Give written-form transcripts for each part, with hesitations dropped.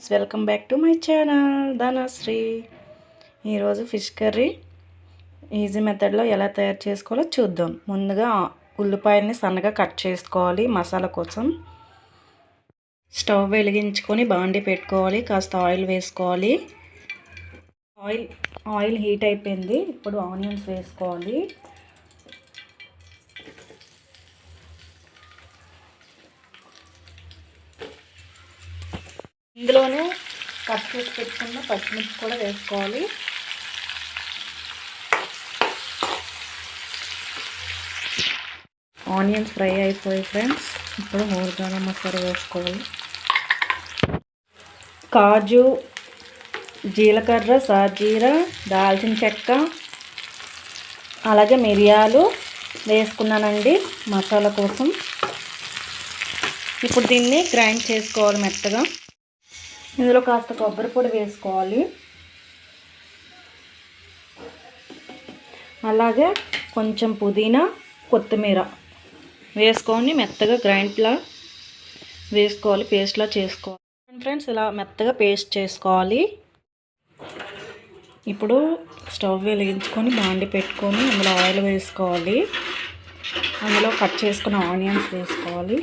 Friends, welcome back to my channel Dhanashree. ఈరోజు fish curry easy మెథడ్లో ఎలా తయారు చేసుకోవాలో చూద్దాం. ముందుగా ఉల్లిపాయల్ని సన్నగా కట్ చేసుకోవాలి. మసాలా కోసం స్టవ్ వెలిగించుకొని బాండి పెట్టుకోవాలి. కాస్త ఆయిల్ వేసుకోవాలి. ఆయిల్ హీట్ అయిపోయింది. ఇప్పుడు ఆనియన్స్ వేసుకోవాలి. ఇందులోనే కట్ చేసి పెట్టుకున్న పచ్చిమిర్చి కూడా వేసుకోవాలి. ఆనియన్స్ ఫ్రై అయిపోయి ఫ్రెండ్స్, ఇప్పుడు హోల్ గరం మసాలా వేసుకోవాలి. కాజు, జీలకర్ర, సాజీరా, దాల్చిన చెక్క, అలాగే మిరియాలు వేసుకున్నానండి మసాలా కోసం. ఇప్పుడు దీన్ని గ్రైండ్ చేసుకోవాలి మెత్తగా. ఇందులో కాస్త కొబ్బరి పొడి వేసుకోవాలి. అలాగే కొంచెం పుదీనా, కొత్తిమీర వేసుకొని మెత్తగా గ్రైండ్లా వేసుకోవాలి. పేస్ట్లా చేసుకోవాలి ఫ్రెండ్స్. ఇలా మెత్తగా పేస్ట్ చేసుకోవాలి. ఇప్పుడు స్టవ్ వెలిగించుకొని బాండి పెట్టుకొని అందులో ఆయిల్ వేసుకోవాలి. అందులో కట్ చేసుకున్న ఆనియన్స్ వేసుకోవాలి.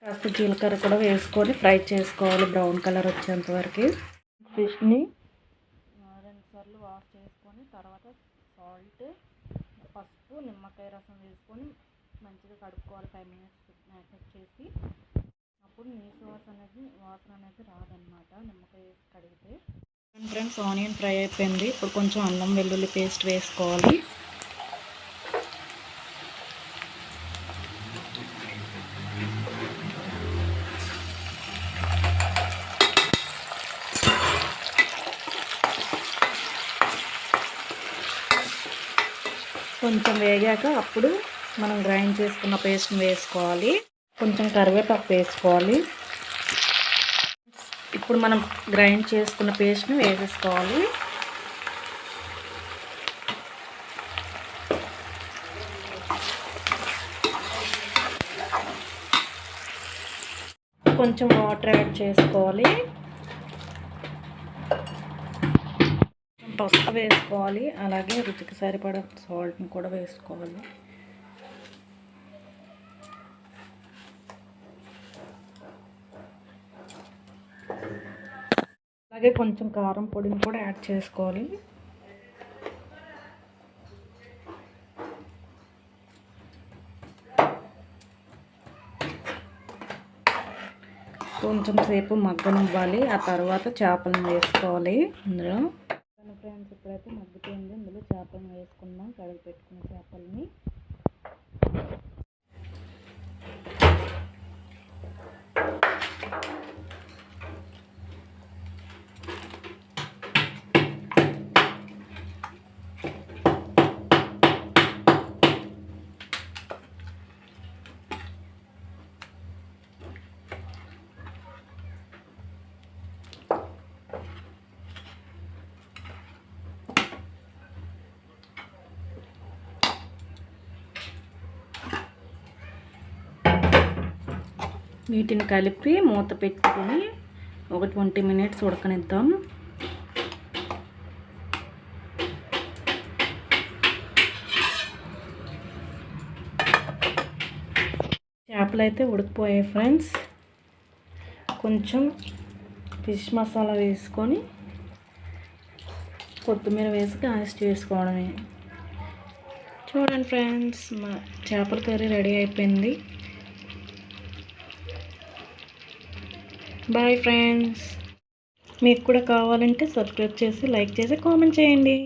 కాస్త జీలకర్ర కూడా వేసుకొని ఫ్రై చేసుకోవాలి బ్రౌన్ కలర్ వచ్చేంత వరకు. ఫిష్ని 2 సార్లు వాష్ చేసుకొని తర్వాత సాల్ట్, పసుపు, నిమ్మకాయ రసం వేసుకొని మంచిగా కడుక్కోవాలి. 5 మినిట్స్ మ్యారినేట్ చేసి. అప్పుడు నీసు వాసన అనేది రాదనమాట నిమ్మకాయ వేసి కడిగితే. ఫ్రెండ్స్, ఆనియన్ ఫ్రై అయిపోయింది. ఇప్పుడు కొంచెం అల్లం వెల్లుల్లి పేస్ట్ వేసుకోవాలి. కొంచెం వేగాక అప్పుడు మనం గ్రైండ్ చేసుకున్న పేస్ట్ని వేసుకోవాలి. కొంచెం కరివేపాకు వేసుకోవాలి. ఇప్పుడు మనం గ్రైండ్ చేసుకున్న పేస్ట్ని వేసేసుకోవాలి. కొంచెం వాటర్ యాడ్ చేసుకోవాలి. పసుపు వేసుకోవాలి. అలాగే రుచికి సరిపడా సాల్ట్ని కూడా వేసుకోవాలి. అలాగే కొంచెం కారం పొడిని కూడా యాడ్ చేసుకోవాలి. కొంచెం సేపు మగ్గనివ్వాలి. ఆ తర్వాత చేపలను వేసుకోవాలి. ఇందులో ఫ్రెండ్స్, ఇప్పుడైతే మగ్గిపోయింది. ఇందులో చేపలను వేసుకుందాం. కడిగి పెట్టుకున్న చేపలని వీటిని కలిపి మూత పెట్టుకొని ఒక 20 మినిట్స్ ఉడకనిద్దాం. చేపలు అయితే ఉడికిపోయాయి ఫ్రెండ్స్. కొంచెం ఫిష్ మసాలా వేసుకొని కొత్తిమీర వేసి గాస్ట్ చేసుకోవడమే. చూడండి ఫ్రెండ్స్, మా చేపల కర్రీ రెడీ అయిపోయింది. Bye friends. మీకు కూడా కావాలంటే సబ్స్క్రైబ్ చేసి, లైక్ చేసి, కామెంట్ చేయండి.